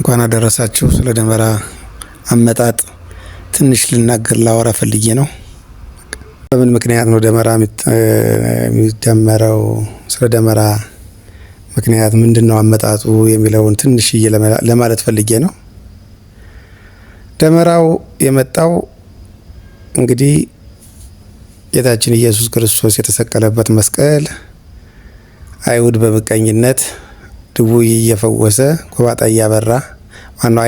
እንኳን አደረሳችሁ። ስለ ደመራ አመጣጥ ትንሽ ልናገር ላወራ ፈልጌ ነው። በምን ምክንያት ነው ደመራ የሚደመረው? ስለ ደመራ ምክንያት ምንድነው አመጣጡ የሚለውን ትንሽ ለማለት ፈልጌ ነው። ደመራው የመጣው እንግዲህ ጌታችን ኢየሱስ ክርስቶስ የተሰቀለበት መስቀል አይሁድ በምቀኝነት ድውይ እየፈወሰ ጎባጣ እያበራ ማነው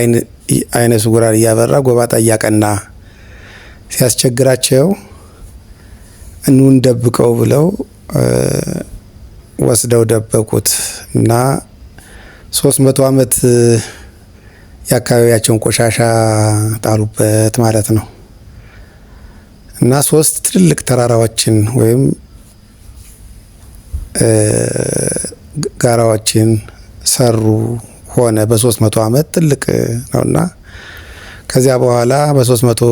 አይነ ስውራን እያበራ ጎባጣ እያቀና ሲያስቸግራቸው እኑን ደብቀው ብለው ወስደው ደበቁት እና 300 ዓመት የአካባቢያቸውን ቆሻሻ ጣሉበት ማለት ነው። እና 3 ትልልቅ ተራራዎችን ወይም ጋራዎችን ሰሩ ሆነ። በ300 ዓመት ትልቅ ነውና ከዚያ በኋላ በ300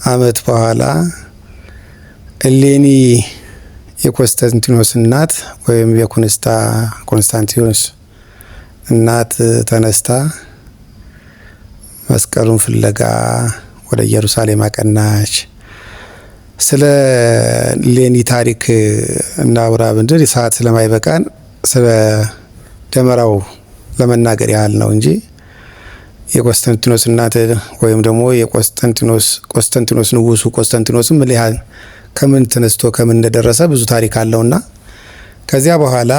ዓመት በኋላ እሌኒ የኮንስታንቲኖስ እናት ወይም የኮንስታንቲኖስ እናት ተነስታ መስቀሉን ፍለጋ ወደ ኢየሩሳሌም አቀናች። ስለ እሌኒ ታሪክ እናውራ ብንል ሰዓት ስለማይበቃን ስለ ደመራው ለመናገር ያህል ነው እንጂ የኮንስታንቲኖስ እናት ወይም ደግሞ የቆስጠንጢኖስ ንጉሱ ቆስጠንጢኖስም ምን ያህል ከምን ተነስቶ ከምን እንደደረሰ ብዙ ታሪክ አለውና ከዚያ በኋላ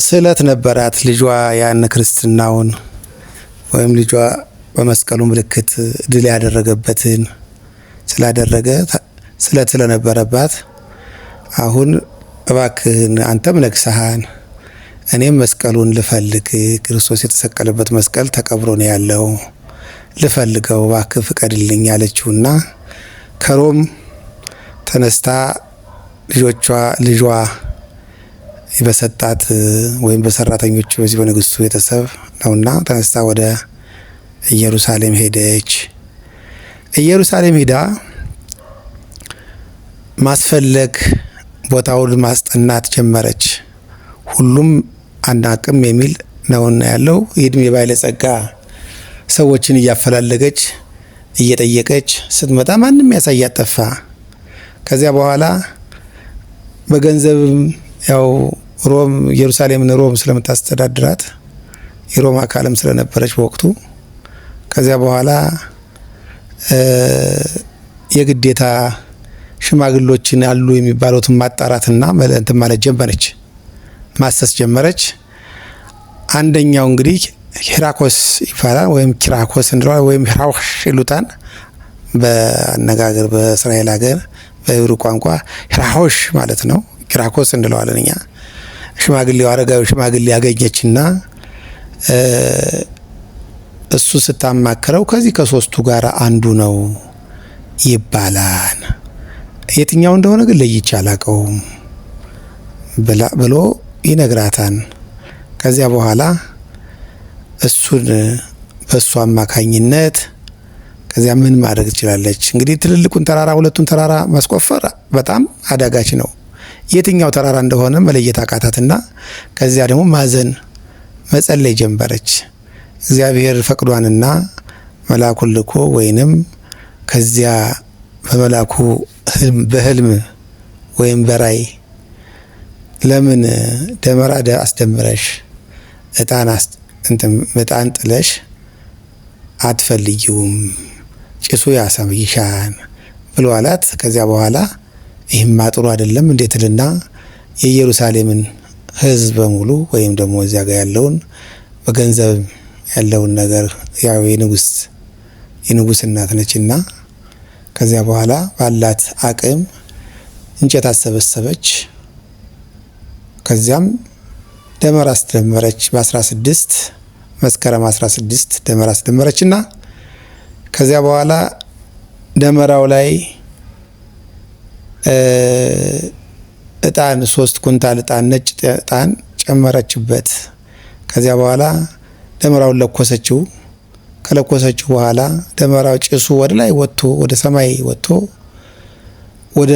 ስዕለት ነበራት። ልጇ ያን ክርስትናውን ወይም ልጇ በመስቀሉ ምልክት ድል ያደረገበትን ስላደረገ ስዕለት ስለነበረባት አሁን እባክህን አንተም ነግሰሃን እኔም መስቀሉን ልፈልግ፣ ክርስቶስ የተሰቀለበት መስቀል ተቀብሮ ነው ያለው፣ ልፈልገው እባክህ ፍቀድልኝ ያለችውና ከሮም ተነስታ ልጇ በሰጣት ወይም በሰራተኞቹ በዚህ በንግስቱ ቤተሰብ ነውና ተነስታ ወደ ኢየሩሳሌም ሄደች። ኢየሩሳሌም ሄዳ ማስፈለግ ቦታውን ማስጠናት ጀመረች። ሁሉም አናቅም የሚል ነውና ያለው የእድሜ ባለጸጋ ሰዎችን እያፈላለገች እየጠየቀች ስትመጣ ማንም ያሳያት ጠፋ። ከዚያ በኋላ በገንዘብም ያው ኢየሩሳሌምን ሮም ስለምታስተዳድራት የሮም አካልም ስለነበረች በወቅቱ ከዚያ በኋላ የግዴታ ሽማግሎችን አሉ የሚባሉትን ማጣራትና እንትን ማለት ጀመረች፣ ማሰስ ጀመረች። አንደኛው እንግዲህ ሂራኮስ ይባላል ወይም ኪራኮስ እንደሆነ ወይም ሂራውሽ ይሉታል በአነጋገር በእስራኤል ሀገር በዕብሩ ቋንቋ ሂራሆሽ ማለት ነው። ኪራኮስ እንለዋለን እኛ። ሽማግሌው አረጋዊ ሽማግሌ ያገኘችና እሱ ስታማክረው ከዚህ ከ3ቱ ጋር አንዱ ነው ይባላል። የትኛው እንደሆነ ግን ለይቼ አላውቀውም ብሎ ይነግራታል። ከዚያ በኋላ እሱን በእሱ አማካኝነት ከዚያ ምን ማድረግ ትችላለች? እንግዲህ ትልልቁን ተራራ 2ቱን ተራራ ማስቆፈር በጣም አዳጋች ነው። የትኛው ተራራ እንደሆነ መለየት አቃታትና ከዚያ ደግሞ ማዘን መጸለይ ጀመረች። እግዚአብሔር ፈቅዷንና መልአኩን ልኮ ወይንም ከዚያ በመልአኩ በህልም ወይም በራይ ለምን ደመራ አስደምረሽ እጣን ጥለሽ አትፈልጊውም? ጭሱ ያሳይሻል ብሎ አላት። ከዚያ በኋላ ይህማ ጥሩ አይደለም እንዴትልና የኢየሩሳሌምን ህዝብ በሙሉ ወይም ደግሞ እዚያ ጋር ያለውን በገንዘብ ያለውን ነገር ያው የንጉስ እናት ነችና ከዚያ በኋላ ባላት አቅም እንጨት አሰበሰበች። ከዚያም ደመራ አስደመረች። በ16 መስከረም 16 ደመራ አስደመረችና ከዚያ በኋላ ደመራው ላይ እጣን 3 ኩንታል እጣን ነጭ እጣን ጨመረችበት። ከዚያ በኋላ ደመራውን ለኮሰችው። ከለኮሰችው በኋላ ደመራው ጭሱ ወደ ላይ ወጥቶ ወደ ሰማይ ወጥቶ ወደ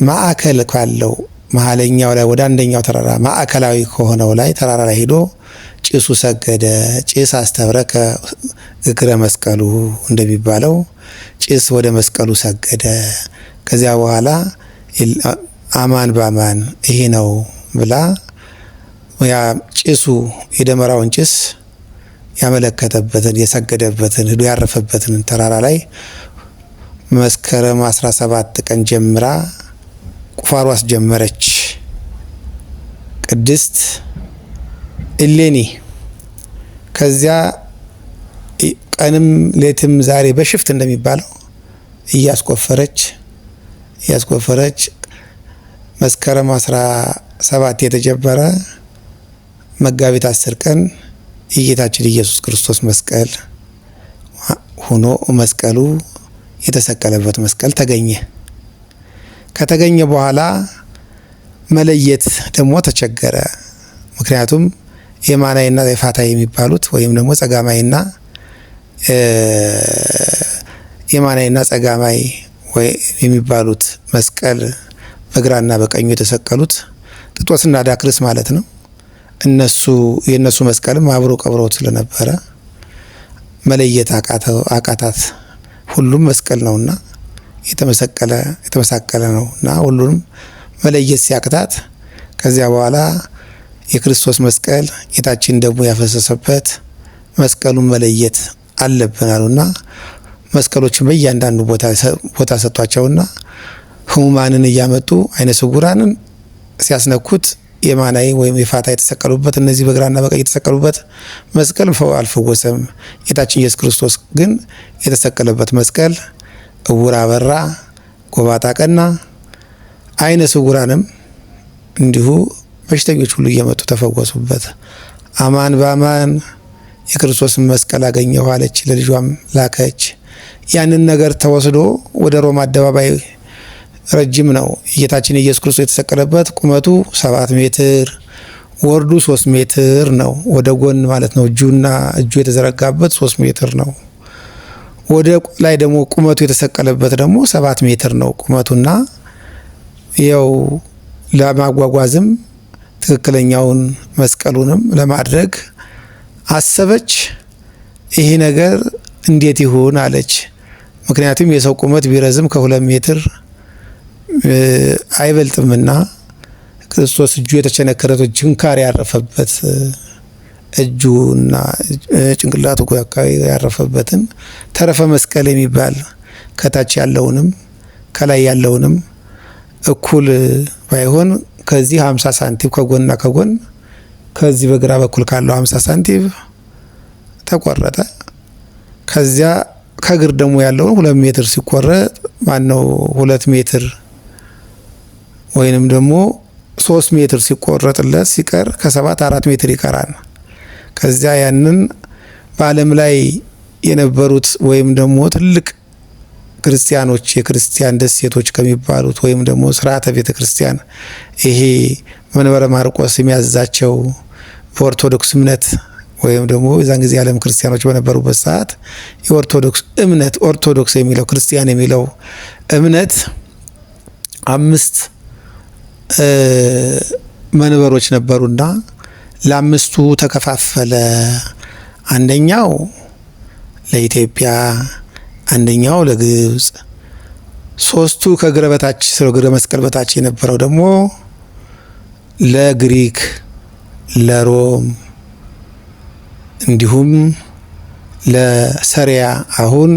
ማዕከል ካለው መሀለኛው ላይ ወደ አንደኛው ተራራ ማዕከላዊ ከሆነው ላይ ተራራ ላይ ሄዶ ጭሱ ሰገደ። ጭስ አስተብረከ እግረ መስቀሉ እንደሚባለው ጭስ ወደ መስቀሉ ሰገደ። ከዚያ በኋላ አማን በአማን ይሄ ነው ብላ ያ ጭሱ የደመራውን ጭስ ያመለከተበትን የሰገደበትን ሄዶ ያረፈበትን ተራራ ላይ መስከረም 17 ቀን ጀምራ ቁፋሮ አስጀመረች። ቅድስት እሌኒ ከዚያ ቀንም ሌትም ዛሬ በሽፍት እንደሚባለው እያስቆፈረች መስከረም 17 የተጀመረ መጋቢት 10 ቀን የጌታችን ኢየሱስ ክርስቶስ መስቀል ሆኖ መስቀሉ የተሰቀለበት መስቀል ተገኘ። ከተገኘ በኋላ መለየት ደግሞ ተቸገረ። ምክንያቱም የማናይና የፋታይ የሚባሉት ወይም ደግሞ ጸጋማይና የማናይና ጸጋማይ የሚባሉት መስቀል በግራና በቀኙ የተሰቀሉት ጥጦስና ዳክርስ ማለት ነው። የእነሱ መስቀልም አብሮ ቀብሮት ስለነበረ መለየት አቃታት። ሁሉም መስቀል ነውና የተመሳቀለ ነውና ሁሉንም መለየት ሲያቅታት ከዚያ በኋላ የክርስቶስ መስቀል ጌታችን ደግሞ ያፈሰሰበት መስቀሉን መለየት አለብን አሉና መስቀሎችን በእያንዳንዱ ቦታ ሰጧቸውና ህሙማንን እያመጡ አይነ ስውራንን ሲያስነኩት የማናይ ወይም የፋታ የተሰቀሉበት እነዚህ በግራና በቀኝ የተሰቀሉበት መስቀል አልፈወሰም። ጌታችን ኢየሱስ ክርስቶስ ግን የተሰቀለበት መስቀል እውር አበራ፣ ጎባጣ ቀና፣ አይነ ስውራንም እንዲሁ በሽተኞች ሁሉ እየመጡ ተፈወሱበት። አማን በአማን የክርስቶስን መስቀል አገኘሁ አለች፣ ለልጇም ላከች። ያንን ነገር ተወስዶ ወደ ሮማ አደባባይ ረጅም ነው። የጌታችን ኢየሱስ ክርስቶስ የተሰቀለበት ቁመቱ 7 ሜትር ወርዱ 3 ሜትር ነው። ወደ ጎን ማለት ነው። እጁ የተዘረጋበት 3 ሜትር ነው። ወደ ላይ ደግሞ ቁመቱ የተሰቀለበት ደግሞ 7 ሜትር ነው ቁመቱና ያው ለማጓጓዝም ትክክለኛውን መስቀሉንም ለማድረግ አሰበች። ይሄ ነገር እንዴት ይሁን አለች። ምክንያቱም የሰው ቁመት ቢረዝም ከ2 ሜትር አይበልጥምና ክርስቶስ እጁ የተቸነከረው ችንካር ያረፈበት እጁና ጭንቅላቱ አካባቢ ያረፈበትን ተረፈ መስቀል የሚባል ከታች ያለውንም ከላይ ያለውንም እኩል ባይሆን ከዚህ 50 ሳንቲም ከጎንና ከጎን ከዚህ በግራ በኩል ካለው 50 ሳንቲም ተቆረጠ። ከዚያ ከግር ደግሞ ያለውን 2 ሜትር ሲቆረጥ ማነው 2 ሜትር ወይንም ደግሞ 3 ሜትር ሲቆረጥለት ሲቀር ከ7 4 ሜትር ይቀራል። ከዚያ ያንን በዓለም ላይ የነበሩት ወይም ደግሞ ትልቅ ክርስቲያኖች የክርስቲያን ደሴቶች ከሚባሉት ወይም ደግሞ ስርዓተ ቤተ ክርስቲያን ይሄ መንበረ ማርቆስ የሚያዛቸው በኦርቶዶክስ እምነት ወይም ደግሞ የዛን ጊዜ ዓለም ክርስቲያኖች በነበሩበት ሰዓት የኦርቶዶክስ እምነት ኦርቶዶክስ የሚለው ክርስቲያን የሚለው እምነት 5 መንበሮች ነበሩና ለ5ቱ ተከፋፈለ። አንደኛው ለኢትዮጵያ፣ አንደኛው ለግብጽ፣ 3ቱ ከእግረ በታች እግረ መስቀል በታች የነበረው ደግሞ ለግሪክ፣ ለሮም እንዲሁም ለሰሪያ አሁን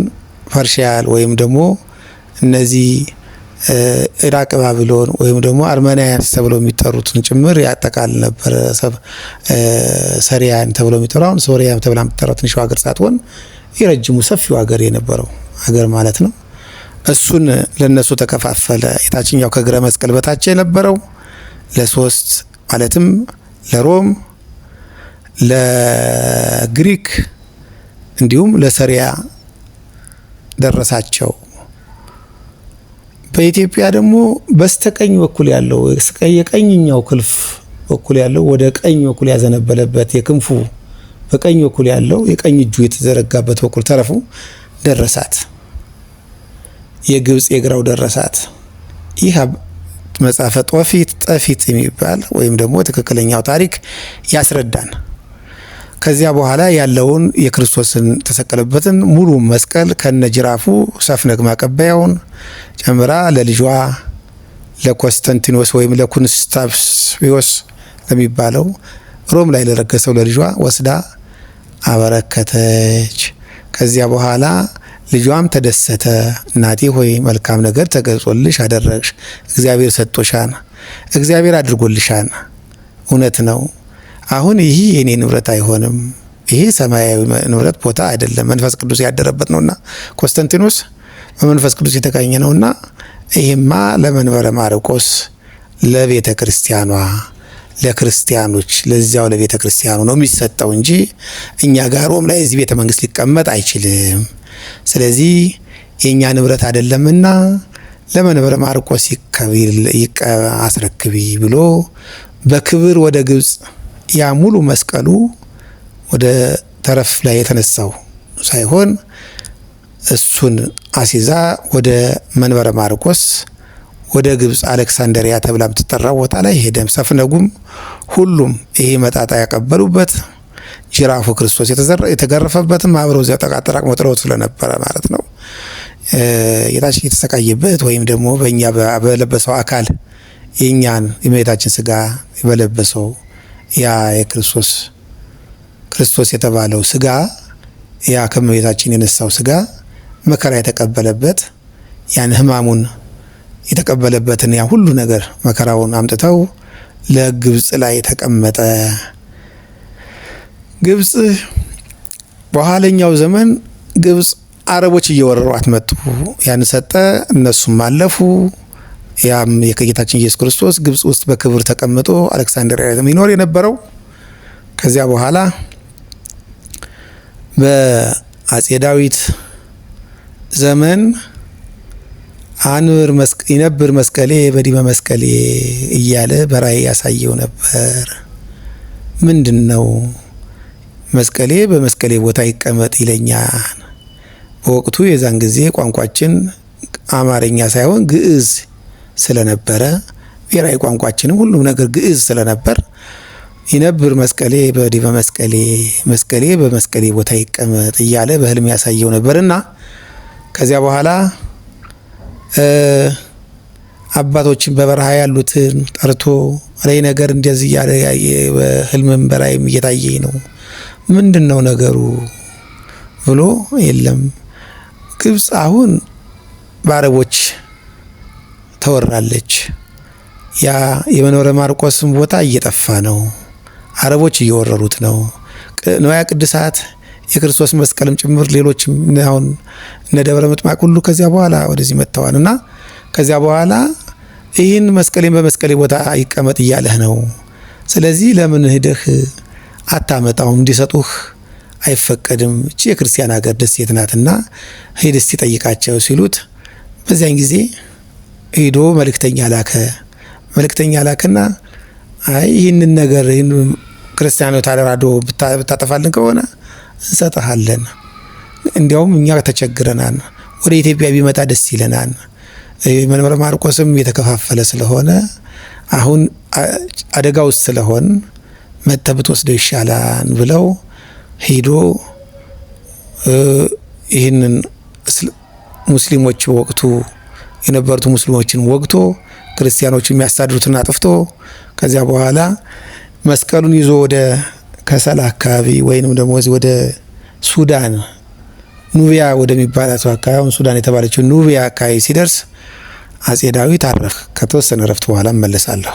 ፐርሺያል ወይም ደግሞ እነዚህ ኢራቅ፣ ባቢሎን ወይም ደግሞ አርሜኒያን ተብለው የሚጠሩትን ጭምር ያጠቃል ነበር። ሰሪያን ተብለው የሚጠራው አሁን ሶሪያ ተብላ የምትጠራው ትንሽ ሀገር ሳትሆን የረጅሙ ሰፊው ሀገር የነበረው ሀገር ማለት ነው። እሱን ለነሱ ተከፋፈለ። የታችኛው ከእግረ መስቀል በታች የነበረው ለ3 ማለትም ለሮም፣ ለግሪክ እንዲሁም ለሰሪያ ደረሳቸው። በኢትዮጵያ ደግሞ በስተቀኝ በኩል ያለው የቀኝኛው ክንፍ በኩል ያለው ወደ ቀኝ በኩል ያዘነበለበት የክንፉ በቀኝ በኩል ያለው የቀኝ እጁ የተዘረጋበት በኩል ተረፉ ደረሳት። የግብጽ የግራው ደረሳት። ይህ መጽሐፈ ጦፊት የሚባል ወይም ደግሞ ትክክለኛው ታሪክ ያስረዳን። ከዚያ በኋላ ያለውን የክርስቶስን ተሰቀለበትን ሙሉ መስቀል ከነጅራፉ ሰፍነግ ማቀበያውን ጨምራ ለልጇ ለኮንስታንቲኖስ ወይም ለኩንስታቪዮስ ለሚባለው ሮም ላይ ለረገሰው ለልጇ ወስዳ አበረከተች። ከዚያ በኋላ ልጇም ተደሰተ። እናቴ ሆይ መልካም ነገር ተገልጾልሽ አደረግሽ፣ እግዚአብሔር ሰጥቶሻል፣ እግዚአብሔር አድርጎልሻል። እውነት ነው። አሁን ይህ የኔ ንብረት አይሆንም፣ ይሄ ሰማያዊ ንብረት ቦታ አይደለም፣ መንፈስ ቅዱስ ያደረበት ነውና ኮንስታንቲኖስ በመንፈስ ቅዱስ የተቃኘ ነውና ይሄማ ለመንበረ ማርቆስ ለቤተ ክርስቲያኗ ለክርስቲያኖች ለዚያው ለቤተ ክርስቲያኑ ነው የሚሰጠው እንጂ እኛ ጋር ሮም ላይ እዚህ ቤተ መንግስት ሊቀመጥ አይችልም። ስለዚህ የኛ ንብረት አይደለምና ለመንበረ ማርቆስ አስረክቢ ብሎ በክብር ወደ ግብጽ ያ ሙሉ መስቀሉ ወደ ተረፍ ላይ የተነሳው ሳይሆን እሱን አሲዛ ወደ መንበረ ማርቆስ ወደ ግብጽ አሌክሳንድሪያ ተብላ የምትጠራው ቦታ ላይ ሄደም ሰፍነጉም ሁሉም ይሄ መጣጣ ያቀበሉበት ጅራፉ ክርስቶስ የተገረፈበትም አብረው እዚያ ተቃጠራቅ መጥረውት ስለነበረ ማለት ነው። የታች የተሰቃየበት ወይም ደግሞ በእኛ በለበሰው አካል የኛን የእመቤታችን ስጋ በለበሰው ያ ክርስቶስ የተባለው ስጋ ያ ከእመቤታችን የነሳው ስጋ መከራ የተቀበለበት ያን ሕማሙን የተቀበለበትን ያ ሁሉ ነገር መከራውን አምጥተው ለግብጽ ላይ ተቀመጠ። ግብጽ በኋለኛው ዘመን ግብጽ አረቦች እየወረሯት መጡ። ያን ሰጠ፣ እነሱም አለፉ። ያም የጌታችን ኢየሱስ ክርስቶስ ግብጽ ውስጥ በክብር ተቀምጦ አሌክሳንድሪያ የሚኖር የነበረው ከዚያ በኋላ በአጼ ዳዊት ዘመን ይነብር መስቀሌ በዲበ መስቀሌ እያለ በራእይ ያሳየው ነበር። ምንድን ነው? መስቀሌ በመስቀሌ ቦታ ይቀመጥ ይለኛል። በወቅቱ የዛን ጊዜ ቋንቋችን አማርኛ ሳይሆን ግዕዝ ስለነበረ ብሔራዊ ቋንቋችንም ሁሉም ነገር ግዕዝ ስለነበር ይነብር መስቀሌ በዲበ መስቀሌ መስቀሌ በመስቀሌ ቦታ ይቀመጥ እያለ በህልም ያሳየው ነበርና ከዚያ በኋላ አባቶችን በበረሃ ያሉትን ጠርቶ ላይ ነገር እንደዚህ ያለ በህልምም በራእይም እየታየኝ ነው፣ ምንድነው ነገሩ ብሎ የለም ግብጽ አሁን በአረቦች ተወራለች። ያ የመንበረ ማርቆስም ቦታ እየጠፋ ነው፣ አረቦች እየወረሩት ነው። ንዋየ ቅድሳት የክርስቶስ መስቀልም ጭምር ሌሎችም አሁን እነ ደብረ ምጥማቅ ሁሉ ከዚያ በኋላ ወደዚህ መጥተዋልና ከዚያ በኋላ ይህን መስቀሌን በመስቀሌ ቦታ ይቀመጥ እያለህ ነው። ስለዚህ ለምን ሄደህ አታመጣውም? እንዲሰጡህ አይፈቀድም። እቺ የክርስቲያን ሀገር ደሴት ናትና ሄድ እስቲ ጠይቃቸው ሲሉት በዚያን ጊዜ ሄዶ መልእክተኛ ላከና አይ ይህንን ነገር ይህን ክርስቲያኖ ታደራዶ ብታጠፋልን ከሆነ እንሰጥሃለን። እንዲያውም እኛ ተቸግረናል፣ ወደ ኢትዮጵያ ቢመጣ ደስ ይለናል። መንበረ ማርቆስም የተከፋፈለ ስለሆነ አሁን አደጋ ውስጥ ስለሆን መጥተህ ብትወስደው ይሻላል ብለው ሄዶ ይህንን ሙስሊሞች በወቅቱ የነበሩት ሙስሊሞችን ወግቶ ክርስቲያኖችን የሚያሳድሩትን አጥፍቶ ከዚያ በኋላ መስቀሉን ይዞ ወደ ከሰላ አካባቢ ወይንም ደግሞ ወደ ሱዳን ኑቢያ ወደሚባለው አካባቢ ሱዳን የተባለችው ኑቢያ አካባቢ ሲደርስ አጼ ዳዊት አረፈ። ከተወሰነ ረፍት በኋላ መለሳለሁ።